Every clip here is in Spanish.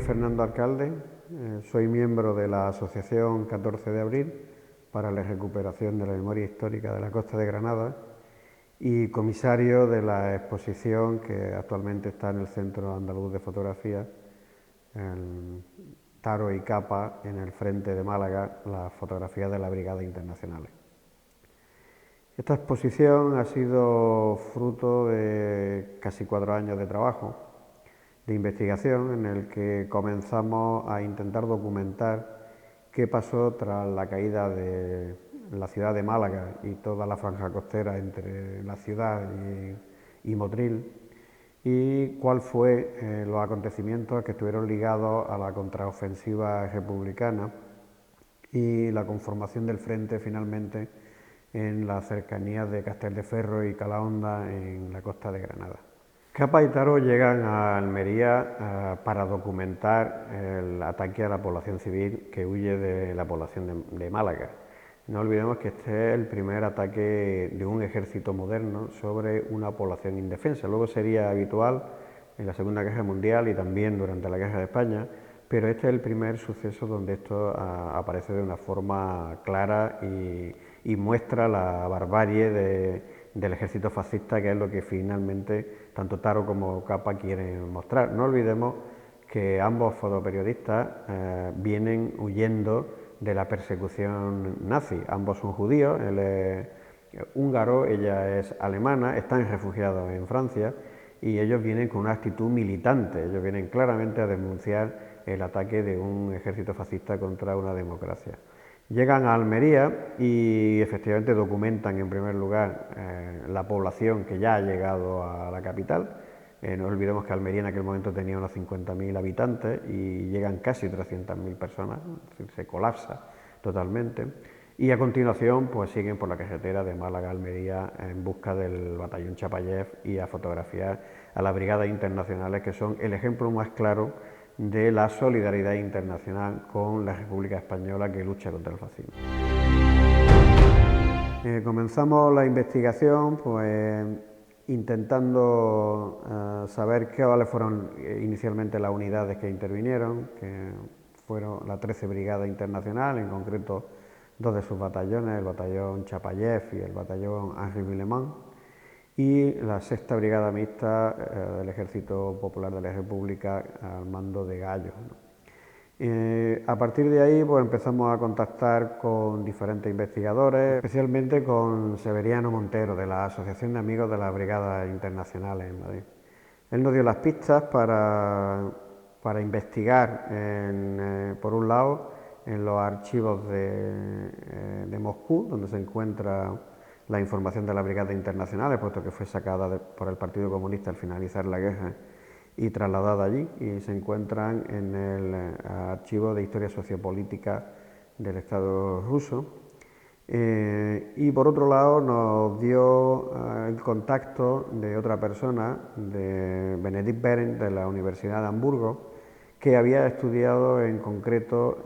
Fernando Alcalde, soy miembro de la Asociación 14 de Abril para la recuperación de la memoria histórica de la Costa de Granada y comisario de la exposición que actualmente está en el Centro Andaluz de Fotografía, en Taro y Capa, en el frente de Málaga, las fotografías de la Brigada Internacionales. Esta exposición ha sido fruto de casi 4 años de trabajo, de investigación, en el que comenzamos a intentar documentar qué pasó tras la caída de la ciudad de Málaga y toda la franja costera entre la ciudad y Motril, y cuál fue los acontecimientos que estuvieron ligados a la contraofensiva republicana y la conformación del frente finalmente en las cercanías de Castelldefels y Calahonda en la costa de Granada. Capa y Taro llegan a Almería para documentar el ataque a la población civil que huye de la población de Málaga. No olvidemos que este es el primer ataque de un ejército moderno sobre una población indefensa. Luego sería habitual en la Segunda Guerra Mundial y también durante la Guerra de España, pero este es el primer suceso donde esto aparece de una forma clara y muestra la barbarie del ejército fascista, que es lo que finalmente tanto Taro como Capa quieren mostrar. No olvidemos que ambos fotoperiodistas vienen huyendo de la persecución nazi. Ambos son judíos, él es húngaro, ella es alemana, están refugiados en Francia y ellos vienen con una actitud militante, ellos vienen claramente a denunciar el ataque de un ejército fascista contra una democracia. Llegan a Almería y efectivamente documentan en primer lugar la población que ya ha llegado a la capital. No olvidemos que Almería en aquel momento tenía unos 50.000 habitantes y llegan casi 300.000 personas, es decir, se colapsa totalmente. Y a continuación pues siguen por la carretera de Málaga a Almería en busca del batallón Chapayev y a fotografiar a las brigadas internacionales, que son el ejemplo más claro de la solidaridad internacional con la República Española que lucha contra el fascismo. Comenzamos la investigación pues intentando saber cuáles fueron inicialmente las unidades que intervinieron, que fueron la 13 Brigada Internacional, en concreto 2 de sus batallones, el batallón Chapayev y el batallón Henri Villemain, y la 6ª Brigada Mixta del Ejército Popular de la República al mando de Gallo. A partir de ahí pues empezamos a contactar con diferentes investigadores, especialmente con Severiano Montero, de la Asociación de Amigos de las Brigadas Internacionales en Madrid. Él nos dio las pistas para investigar, por un lado, en los archivos de Moscú, donde se encuentra la información de las brigadas internacionales, puesto que fue sacada por el Partido Comunista al finalizar la guerra y trasladada allí, y se encuentran en el archivo de Historia Sociopolítica del Estado ruso. Y por otro lado nos dio el contacto de otra persona, de Benedikt Bering, de la Universidad de Hamburgo, que había estudiado en concreto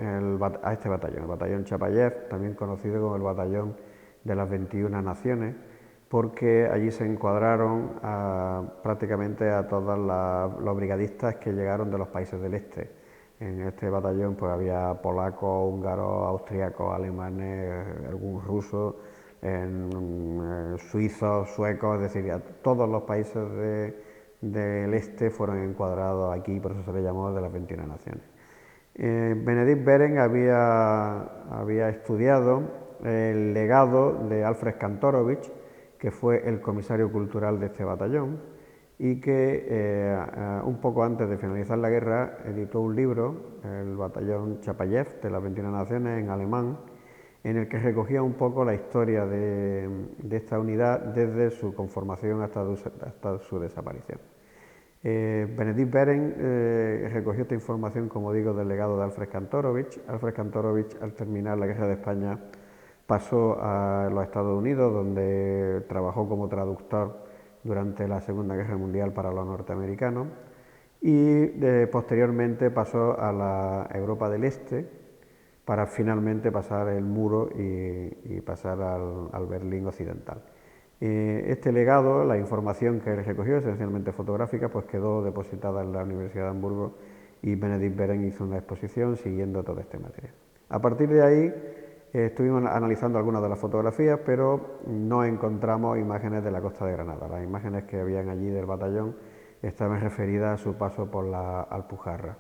a este batallón, el batallón Chapayev, también conocido como el batallón de las 21 naciones, porque allí se encuadraron prácticamente a todos los brigadistas que llegaron de los países del este. En este batallón pues había polacos, húngaros, austríacos, alemanes, algún ruso, suizos, suecos, es decir, todos los países del este fueron encuadrados aquí, por eso se le llamó de las 21 naciones. Benedikt Bering había estudiado el legado de Alfred Kantorowicz, que fue el comisario cultural de este batallón, y que un poco antes de finalizar la guerra editó un libro, el batallón Chapayev de las 21 naciones en alemán, en el que recogía un poco la historia de esta unidad desde su conformación hasta su desaparición. Benedikt Bering recogió esta información, como digo, del legado de Alfred Kantorowicz. Alfred Kantorowicz, al terminar la Guerra de España, pasó a los Estados Unidos, donde trabajó como traductor durante la Segunda Guerra Mundial para los norteamericanos, y posteriormente pasó a la Europa del Este para finalmente pasar el muro y pasar al Berlín Occidental. Este legado, la información que recogió, esencialmente fotográfica, pues quedó depositada en la Universidad de Hamburgo y Benedict Beren hizo una exposición siguiendo todo este material. A partir de ahí estuvimos analizando algunas de las fotografías, pero no encontramos imágenes de la costa de Granada. Las imágenes que habían allí del batallón estaban referidas a su paso por la Alpujarra.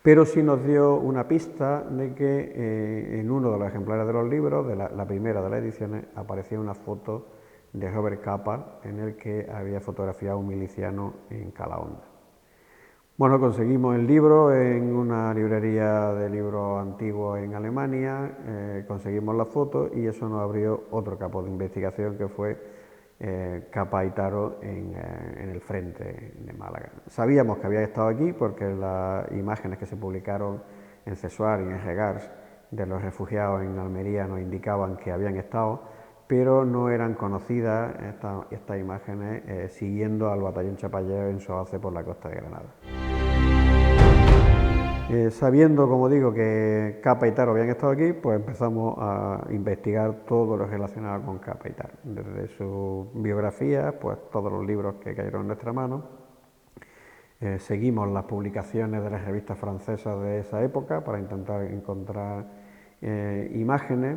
Pero sí nos dio una pista de que en uno de los ejemplares de los libros, de la primera de las ediciones, aparecía una foto de Robert Capa en el que había fotografiado un miliciano en Calahonda. Bueno, conseguimos el libro en una librería de libros antiguos en Alemania, conseguimos la foto y eso nos abrió otro campo de investigación que fue Capa y Taro en el frente de Málaga. Sabíamos que había estado aquí porque las imágenes que se publicaron en Cesuar y en Regars de los refugiados en Almería nos indicaban que habían estado, pero no eran conocidas estas imágenes siguiendo al batallón Chapallero en su avance por la costa de Granada. Sabiendo, como digo, que Capa y Taro habían estado aquí, pues empezamos a investigar todo lo relacionado con Capa y Taro, desde su biografía, pues todos los libros que cayeron en nuestra mano. Seguimos las publicaciones de las revistas francesas de esa época para intentar encontrar imágenes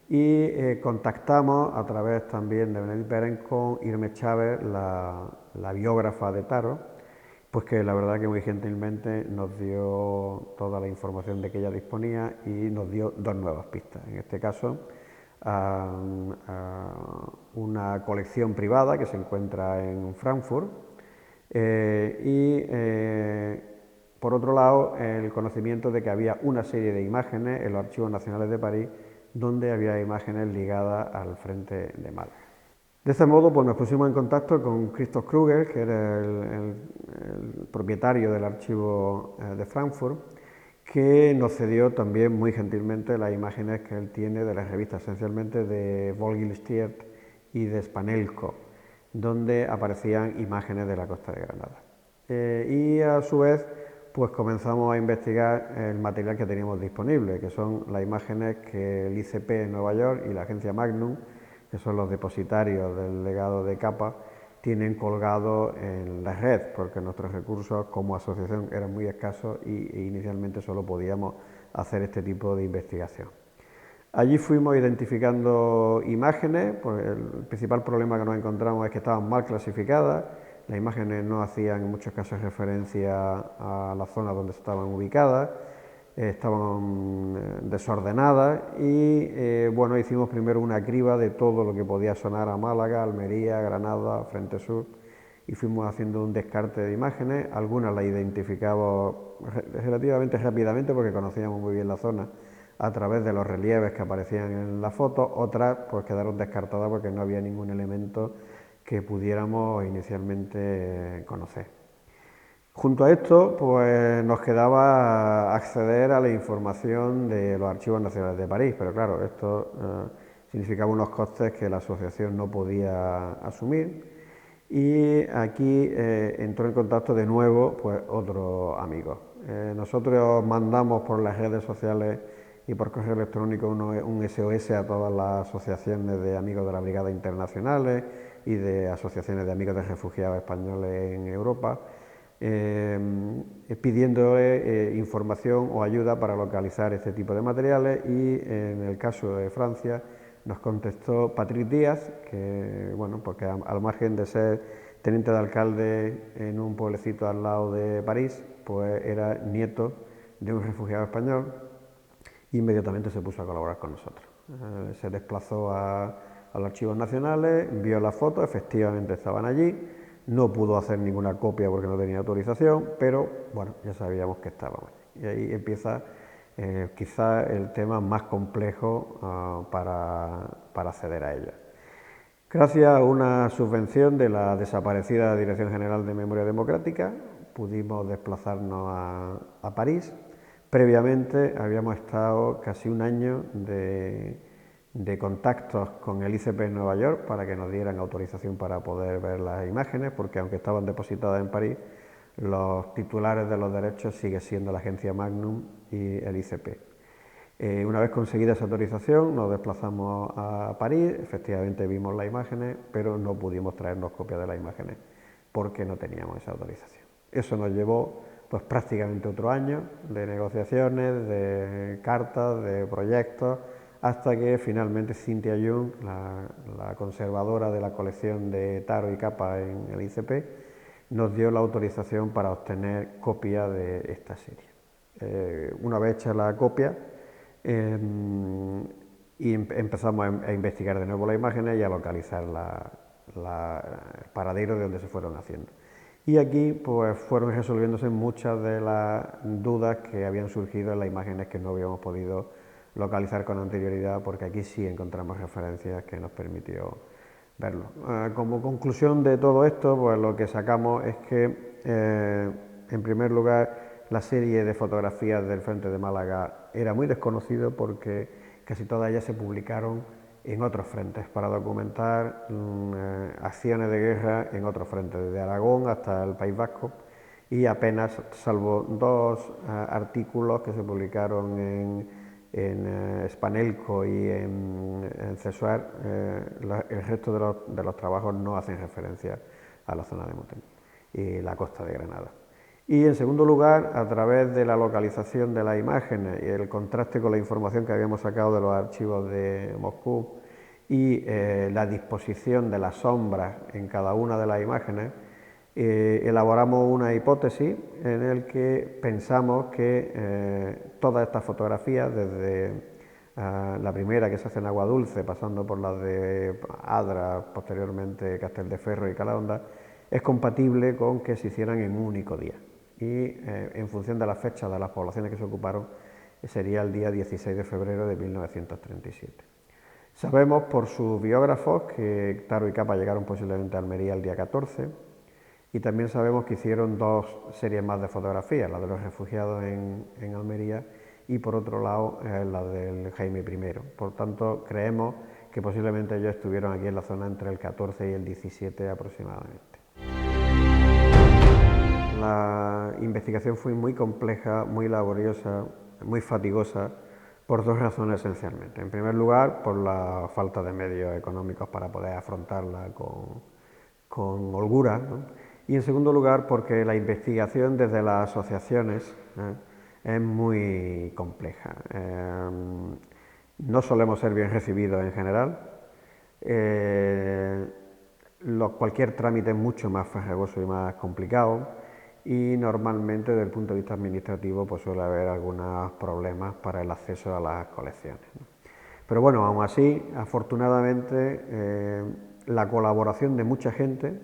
y contactamos a través también de Benedict Beren con Irme Chávez, la biógrafa de Taro, pues que la verdad que muy gentilmente nos dio toda la información de que ella disponía y nos dio dos nuevas pistas. En este caso, una colección privada que se encuentra en Frankfurt por otro lado, el conocimiento de que había una serie de imágenes en los Archivos Nacionales de París donde había imágenes ligadas al frente de Málaga. De este modo, pues nos pusimos en contacto con Christoph Kruger, que era el propietario del archivo de Frankfurt, que nos cedió también muy gentilmente las imágenes que él tiene de las revistas, esencialmente de Vogelstiert y de Spanelco, donde aparecían imágenes de la costa de Granada. Y a su vez, pues comenzamos a investigar el material que teníamos disponible, que son las imágenes que el ICP en Nueva York y la agencia Magnum, que son los depositarios del legado de Capa, tienen colgado en la red, porque nuestros recursos como asociación eran muy escasos e inicialmente solo podíamos hacer este tipo de investigación. Allí fuimos identificando imágenes, pues el principal problema que nos encontramos es que estaban mal clasificadas, las imágenes no hacían en muchos casos referencia a la zona donde estaban ubicadas, estaban desordenadas y bueno, hicimos primero una criba de todo lo que podía sonar a Málaga, Almería, Granada, Frente Sur y fuimos haciendo un descarte de imágenes, algunas las identificamos relativamente rápidamente porque conocíamos muy bien la zona a través de los relieves que aparecían en la foto, otras pues quedaron descartadas porque no había ningún elemento que pudiéramos inicialmente conocer. Junto a esto, pues nos quedaba acceder a la información de los Archivos Nacionales de París, pero claro, esto significaba unos costes que la asociación no podía asumir y aquí entró en contacto de nuevo pues otro amigo. Nosotros mandamos por las redes sociales y por correo electrónico un SOS a todas las asociaciones de amigos de la Brigada Internacionales y de asociaciones de amigos de refugiados españoles en Europa, pidiéndole información o ayuda para localizar este tipo de materiales y en el caso de Francia nos contestó Patrick Díaz, que bueno, porque al margen de ser teniente de alcalde en un pueblecito al lado de París, pues era nieto de un refugiado español y inmediatamente se puso a colaborar con nosotros. Se desplazó a los archivos nacionales, vio las fotos, efectivamente estaban allí, no pudo hacer ninguna copia porque no tenía autorización, pero bueno, ya sabíamos que estaban allí. Y ahí empieza quizá el tema más complejo para acceder a ella. Gracias a una subvención de la desaparecida Dirección General de Memoria Democrática, pudimos desplazarnos a París. Previamente habíamos estado casi un año de contactos con el ICP en Nueva York para que nos dieran autorización para poder ver las imágenes, porque aunque estaban depositadas en París, los titulares de los derechos sigue siendo la agencia Magnum y el ICP. Una vez conseguida esa autorización, nos desplazamos a París, efectivamente vimos las imágenes, pero no pudimos traernos copias de las imágenes porque no teníamos esa autorización. Eso nos llevó pues prácticamente otro año de negociaciones, de cartas, de proyectos, hasta que finalmente Cynthia Young, la conservadora de la colección de Taro y Capa en el ICP, nos dio la autorización para obtener copia de esta serie. Una vez hecha la copia, y empezamos a investigar de nuevo las imágenes y a localizar el paradero de donde se fueron haciendo. Y aquí pues fueron resolviéndose muchas de las dudas que habían surgido en las imágenes que no habíamos podido localizar con anterioridad, porque aquí sí encontramos referencias que nos permitió verlo. Como conclusión de todo esto, pues lo que sacamos es que, en primer lugar, la serie de fotografías del Frente de Málaga era muy desconocido porque casi todas ellas se publicaron en otros frentes para documentar acciones de guerra en otros frentes, desde Aragón hasta el País Vasco, y apenas, salvo dos artículos que se publicaron en Spanelco y en Cesuar, el resto de los trabajos no hacen referencia a la zona de Motril y la costa de Granada. Y en segundo lugar, a través de la localización de las imágenes y el contraste con la información que habíamos sacado de los archivos de Moscú y la disposición de las sombras en cada una de las imágenes, elaboramos una hipótesis en la que pensamos que todas estas fotografías, desde la primera que se hace en Agua Dulce, pasando por las de Adra, posteriormente Casteldeferro y Calahonda, es compatible con que se hicieran en un único día. Y en función de la fecha de las poblaciones que se ocuparon, sería el día 16 de febrero de 1937. Sabemos por sus biógrafos que Taro y Capa llegaron posiblemente a Almería el día 14, y también sabemos que hicieron dos series más de fotografías, la de los refugiados en Almería y por otro lado la del Jaime I. Por tanto, creemos que posiblemente ellos estuvieron aquí en la zona entre el 14 y el 17 aproximadamente. La investigación fue muy compleja, muy laboriosa, muy fatigosa, por dos razones esencialmente. En primer lugar, por la falta de medios económicos para poder afrontarla con holgura, ¿no? Y en segundo lugar, porque la investigación desde las asociaciones es muy compleja. No solemos ser bien recibidos en general. Cualquier trámite es mucho más farragoso y más complicado, y normalmente desde el punto de vista administrativo pues suele haber algunos problemas para el acceso a las colecciones, ¿no? Pero bueno, aún así, afortunadamente, la colaboración de mucha gente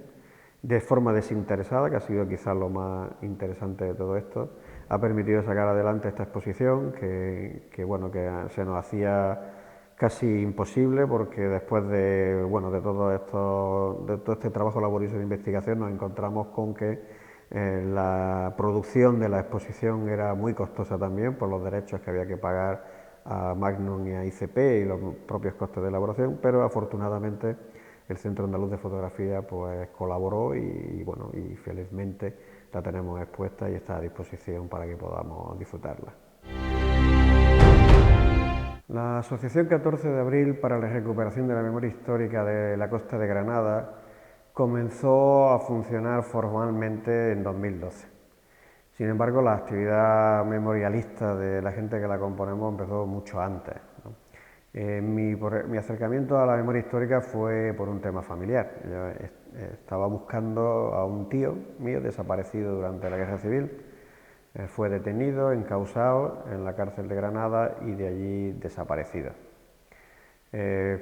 de forma desinteresada, que ha sido quizás lo más interesante de todo esto, ha permitido sacar adelante esta exposición que se nos hacía casi imposible, porque después de todo este trabajo laborioso de investigación nos encontramos con que la producción de la exposición era muy costosa también por los derechos que había que pagar a Magnum y a ICP y los propios costes de elaboración, pero afortunadamente el Centro Andaluz de Fotografía pues colaboró y felizmente la tenemos expuesta y está a disposición para que podamos disfrutarla. La Asociación 14 de Abril para la Recuperación de la Memoria Histórica de la Costa de Granada comenzó a funcionar formalmente en 2012. Sin embargo, la actividad memorialista de la gente que la componemos empezó mucho antes, ¿no? Mi acercamiento a la memoria histórica fue por un tema familiar. Yo estaba buscando a un tío mío desaparecido durante la Guerra Civil. Fue detenido, encausado en la cárcel de Granada y de allí desaparecido.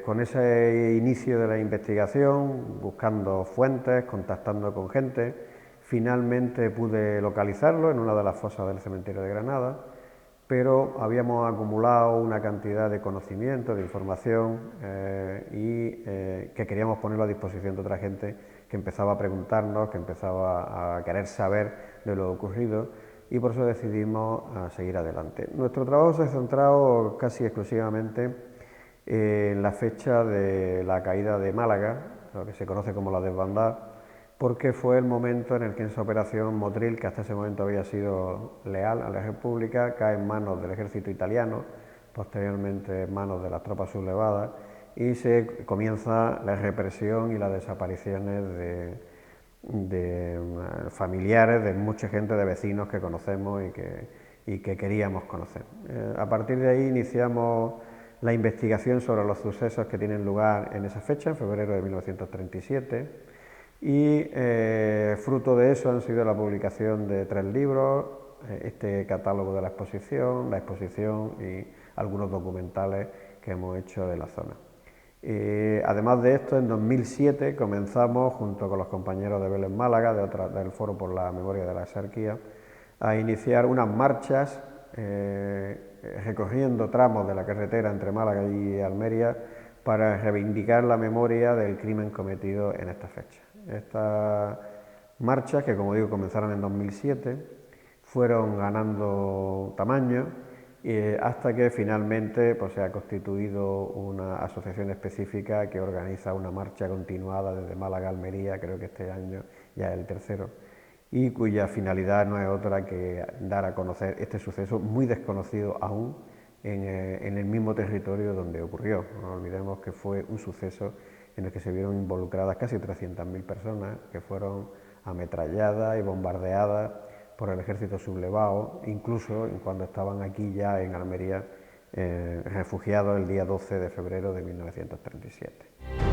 Con ese inicio de la investigación, buscando fuentes, contactando con gente, finalmente pude localizarlo en una de las fosas del cementerio de Granada, pero habíamos acumulado una cantidad de conocimiento, de información que queríamos ponerlo a disposición de otra gente que empezaba a preguntarnos, que empezaba a querer saber de lo ocurrido, y por eso decidimos seguir adelante. Nuestro trabajo se ha centrado casi exclusivamente en la fecha de la caída de Málaga, lo que se conoce como la desbandada, porque fue el momento en el que esa operación Motril, que hasta ese momento había sido leal a la República, cae en manos del ejército italiano, posteriormente en manos de las tropas sublevadas, y se comienza la represión y las desapariciones familiares, de mucha gente, de vecinos que conocemos y que queríamos conocer. A partir de ahí iniciamos la investigación sobre los sucesos que tienen lugar en esa fecha, en febrero de 1937, y fruto de eso han sido la publicación de 3 libros, este catálogo de la exposición y algunos documentales que hemos hecho de la zona. Además de esto, en 2007 comenzamos, junto con los compañeros de Vélez Málaga, del Foro por la Memoria de la Exarquía, a iniciar unas marchas recorriendo tramos de la carretera entre Málaga y Almería para reivindicar la memoria del crimen cometido en esta fecha. Estas marchas, que como digo comenzaron en 2007, fueron ganando tamaño hasta que finalmente pues, se ha constituido una asociación específica que organiza una marcha continuada desde Málaga a Almería, creo que este año ya es el tercero, y cuya finalidad no es otra que dar a conocer este suceso muy desconocido aún en el mismo territorio donde ocurrió. No olvidemos que fue un suceso en el que se vieron involucradas casi 300.000 personas que fueron ametralladas y bombardeadas por el ejército sublevado, incluso cuando estaban aquí ya en Almería, refugiados el día 12 de febrero de 1937.